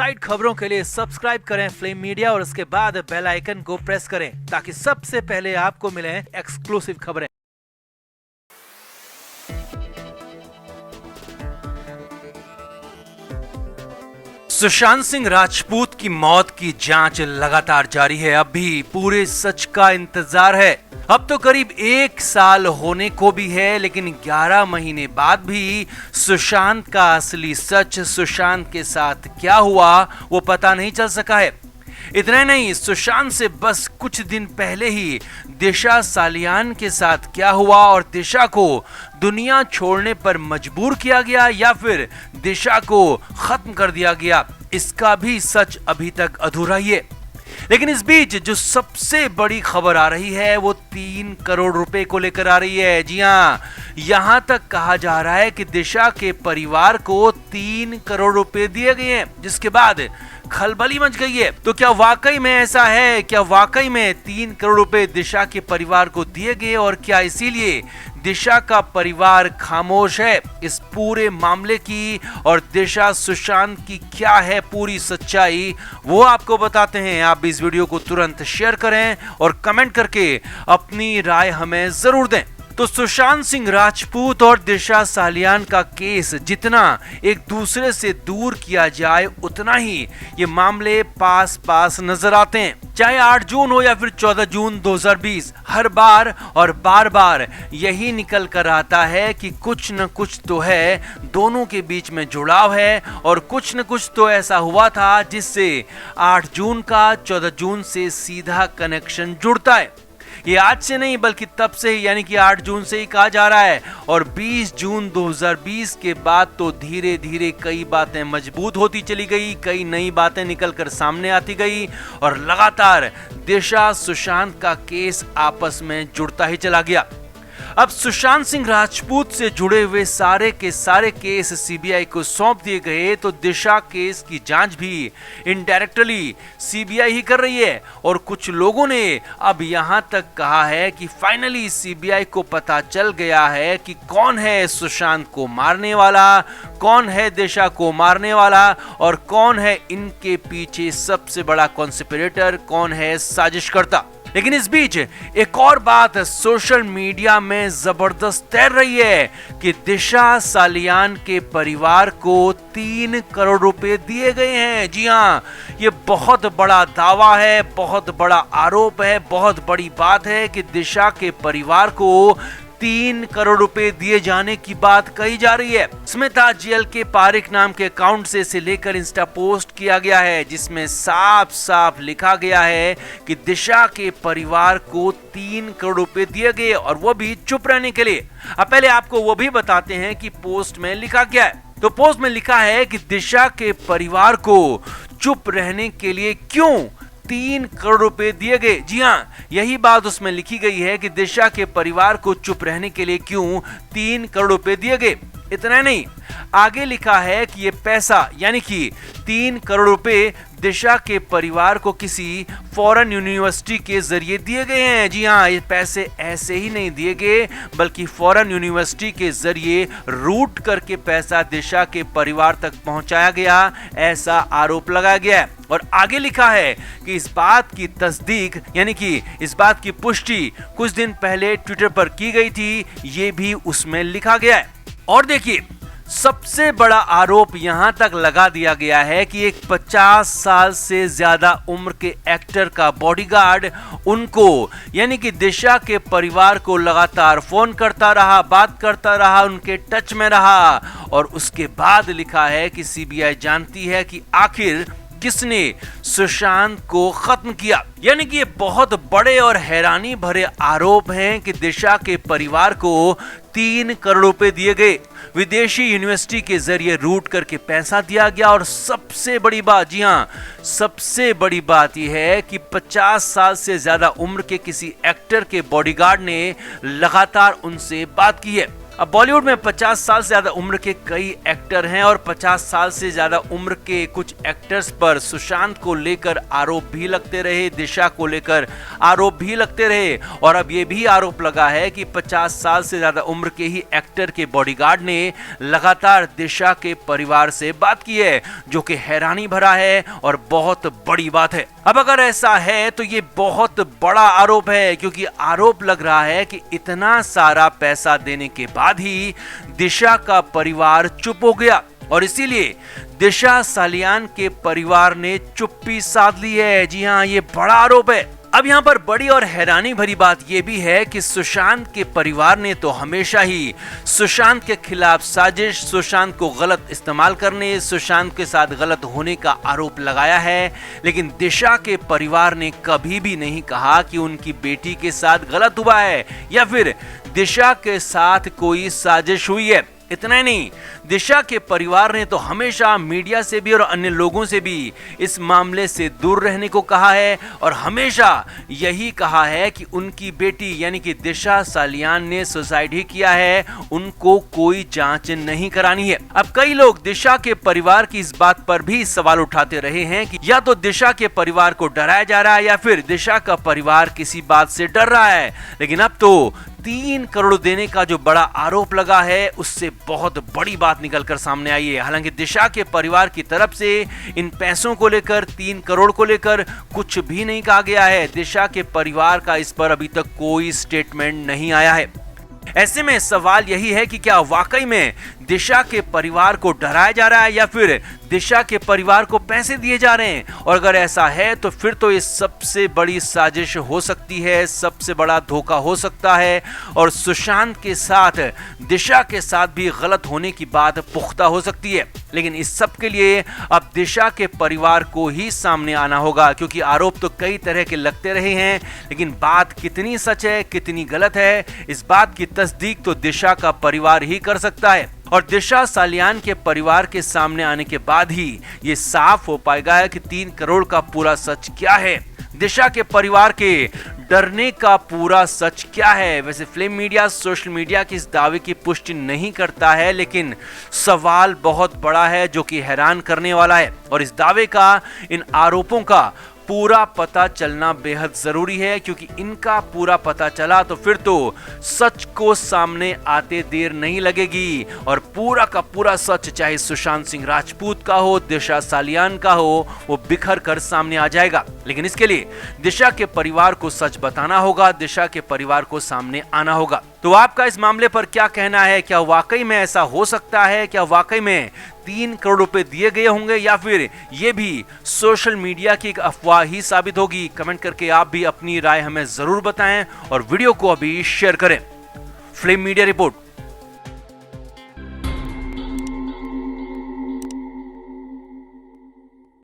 Inside खबरों के लिए सब्सक्राइब करें फ्लेम मीडिया और उसके बाद बेल आइकन को प्रेस करें ताकि सबसे पहले आपको मिले एक्सक्लूसिव खबरें। सुशांत सिंह राजपूत की मौत की जांच लगातार जारी है। अब भी पूरे सच का इंतजार है। अब तो करीब 1 साल होने को भी है, लेकिन 11 महीने बाद भी सुशांत का असली सच, सुशांत के साथ क्या हुआ, वो पता नहीं चल सका है। इतना नहीं, सुशांत से बस कुछ दिन पहले ही दिशा सालियान के साथ क्या हुआ और दिशा को दुनिया छोड़ने पर मजबूर किया गया या फिर दिशा को खत्म कर दिया गया, इसका भी सच अभी तक अधूरा ही है। लेकिन इस बीच जो सबसे बड़ी खबर आ रही है वो 3 करोड़ रुपए को लेकर आ रही है। जी हाँ, यहां तक कहा जा रहा है कि दिशा के परिवार को 3 करोड़ रुपए दिए गए हैं, जिसके बाद खलबली मच गई है। तो क्या वाकई में ऐसा है? क्या वाकई में 3 करोड़ रुपए दिशा के परिवार को दिए गए और क्या इसीलिए दिशा का परिवार खामोश है इस पूरे मामले की? और दिशा सुशांत की क्या है पूरी सच्चाई, वो आपको बताते हैं। आप इस वीडियो को तुरंत शेयर करें और कमेंट करके अपनी राय हमें जरूर दें। तो सुशांत सिंह राजपूत और दिशा सालियान का केस जितना एक दूसरे से दूर किया जाए उतना ही ये मामले पास पास नजर आते हैं। चाहे 8 जून हो या फिर 14 जून 2020, हर बार और बार बार यही निकल कर आता है कि कुछ न कुछ तो है, दोनों के बीच में जुड़ाव है और कुछ न कुछ तो ऐसा हुआ था जिससे 8 जून का 14 जून से सीधा कनेक्शन जुड़ता है। ये आज से नहीं बल्कि तब से ही, यानी कि 8 जून से ही कहा जा रहा है। और 20 जून 2020 के बाद तो धीरे धीरे कई बातें मजबूत होती चली गई, कई नई बातें निकलकर सामने आती गई और लगातार दिशा सुशांत का केस आपस में जुड़ता ही चला गया। अब सुशांत सिंह राजपूत से जुड़े हुए सारे के सारे केस सीबीआई को सौंप दिए गए, तो दिशा केस की जांच भी इनडायरेक्टली सीबीआई ही कर रही है। और कुछ लोगों ने अब यहां तक कहा है कि फाइनली सीबीआई को पता चल गया है कि कौन है सुशांत को मारने वाला, कौन है दिशा को मारने वाला और कौन है इनके पीछे सबसे बड़ा कॉन्स्पिरेटर, कौन है साजिशकर्ता। लेकिन इस बीच एक और बात सोशल मीडिया में जबरदस्त तैर रही है कि दिशा सालियान के परिवार को 3 करोड़ रुपए दिए गए हैं। जी हाँ, ये बहुत बड़ा दावा है, बहुत बड़ा आरोप है, बहुत बड़ी बात है कि दिशा के परिवार को 3 करोड़ रुपए दिए जाने की बात कही जा रही है। स्मिता जीएल के पारिक नाम के अकाउंट से इसे लेकर इंस्टा पोस्ट किया गया है, जिसमें साफ साफ लिखा गया है कि दिशा के परिवार को 3 करोड़ रुपए दिए गए और वो भी चुप रहने के लिए। अब पहले आपको वो भी बताते हैं कि पोस्ट में लिखा क्या है। तो पोस्ट में लिखा है कि दिशा के परिवार को चुप रहने के लिए क्यों 3 करोड़ रुपए दिए गए। जी हाँ, यही बात उसमें लिखी गई है कि दिशा के परिवार को चुप रहने के लिए क्यों 3 करोड़ रुपए दिए गए। इतना नहीं, आगे लिखा है कि ये पैसा यानी कि 3 करोड़ रुपए दिशा के परिवार को किसी फॉरेन यूनिवर्सिटी के जरिए दिए गए हैं। जी हाँ, ये पैसे ऐसे ही नहीं दिए गए बल्कि फॉरेन यूनिवर्सिटी के जरिए रूट करके पैसा दिशा के परिवार तक पहुंचाया गया, ऐसा आरोप लगाया गया है। और आगे लिखा है कि इस बात की तस्दीक यानी कि इस बात की पुष्टि कुछ दिन पहले ट्विटर पर की गई थी, ये भी उसमें लिखा गया है। और देखिए, सबसे बड़ा आरोप यहां तक लगा दिया गया है कि एक 50 साल से ज्यादा उम्र के एक्टर का बॉडीगार्ड उनको यानी कि दिशा के परिवार को लगातार फोन करता रहा, बात करता रहा, उनके टच में रहा। और उसके बाद लिखा है कि सीबीआई जानती है कि आखिर किसने सुशांत को खत्म किया। यानी कि ये बहुत बड़े और हैरानी भरे आरोप हैं कि दिशा के परिवार को 3 करोड़ रुपए दिए गए, विदेशी यूनिवर्सिटी के जरिए रूट करके पैसा दिया गया। और सबसे बड़ी बात, जी हाँ, सबसे बड़ी बात यह है कि 50 साल से ज्यादा उम्र के किसी एक्टर के बॉडीगार्ड ने लगातार उनसे बात की है। अब बॉलीवुड में 50 साल से ज्यादा उम्र के कई एक्टर हैं और 50 साल से ज्यादा उम्र के कुछ एक्टर्स पर सुशांत को लेकर आरोप भी लगते रहे, दिशा को लेकर आरोप भी लगते रहे और अब ये भी आरोप लगा है कि 50 साल से ज्यादा उम्र के ही एक्टर के बॉडीगार्ड ने लगातार दिशा के परिवार से बात की है, जो कि हैरानी भरा है और बहुत बड़ी बात है। अब अगर ऐसा है तो ये बहुत बड़ा आरोप है, क्योंकि आरोप लग रहा है कि इतना सारा पैसा देने के बाद ही दिशा का परिवार चुप हो गया और इसीलिए दिशा सालियान के परिवार ने चुप्पी साध ली है। जी हां, ये बड़ा आरोप है। अब यहाँ पर बड़ी और हैरानी भरी बात यह भी है कि सुशांत के परिवार ने तो हमेशा ही सुशांत के खिलाफ साजिश, सुशांत को गलत इस्तेमाल करने, सुशांत के साथ गलत होने का आरोप लगाया है, लेकिन दिशा के परिवार ने कभी भी नहीं कहा कि उनकी बेटी के साथ गलत हुआ है या फिर दिशा के साथ कोई साजिश हुई है। इतना ही नहीं, दिशा के परिवार ने तो हमेशा मीडिया से भी और अन्य लोगों से भी इस मामले से दूर रहने को कहा है और हमेशा यही कहा है कि उनकी बेटी यानी कि दिशा सालियान ने सुसाइड ही किया है, उनको कोई जांच नहीं करानी है। अब कई लोग दिशा के परिवार की इस बात पर भी सवाल उठाते रहे हैं कि या तो दिशा के परिवार को डराया जा रहा है या फिर दिशा का परिवार किसी बात से डर रहा है, लेकिन अब तो 3 करोड़ देने का जो बड़ा आरोप लगा है उससे बहुत बड़ी बात निकलकर सामने आई है। हालांकि दिशा के परिवार की तरफ से इन पैसों को लेकर, 3 करोड़ को लेकर कुछ भी नहीं कहा गया है। दिशा के परिवार का इस पर अभी तक कोई स्टेटमेंट नहीं आया है। ऐसे में सवाल यही है कि क्या वाकई में दिशा के परिवार को डराया जा रहा है या फिर दिशा के परिवार को पैसे दिए जा रहे हैं, और अगर ऐसा है तो फिर तो ये सबसे बड़ी साजिश हो सकती है, सबसे बड़ा धोखा हो सकता है और सुशांत के साथ दिशा के साथ भी गलत होने की बात पुख्ता हो सकती है। लेकिन इस सब के लिए अब दिशा के परिवार को ही सामने आना होगा, क्योंकि आरोप तो कई तरह के लगते रहे हैं, लेकिन बात कितनी सच है, कितनी गलत है, इस बात की तस्दीक तो दिशा का परिवार ही कर सकता है। और दिशा सालियान के परिवार के सामने आने के बाद ही ये साफ हो पाएगा कि 3 करोड़ का पूरा सच क्या है, दिशा के परिवार के डरने का पूरा सच क्या है। वैसे फिल्म मीडिया, सोशल मीडिया की इस दावे की पुष्टि नहीं करता है, लेकिन सवाल बहुत बड़ा है जो कि हैरान करने वाला है और इस दावे का, इन आरोपों का पूरा पता चलना बेहद जरूरी है, क्योंकि इनका पूरा पता चला तो फिर तो सच को सामने आते देर नहीं लगेगी और पूरा का पूरा सच, चाहे सुशांत सिंह राजपूत का हो, दिशा सालियान का हो, वो बिखर कर सामने आ जाएगा। लेकिन इसके लिए दिशा के परिवार को सच बताना होगा, दिशा के परिवार को सामने आना होगा। तो आपका इस मामले पर क्या कहना है? क्या वाकई में ऐसा हो सकता है? क्या वाकई में 3 करोड़ रुपए दिए गए होंगे या फिर ये भी सोशल मीडिया की एक अफवाह ही साबित होगी? कमेंट करके आप भी अपनी राय हमें जरूर बताएं और वीडियो को अभी शेयर करें। Film media report.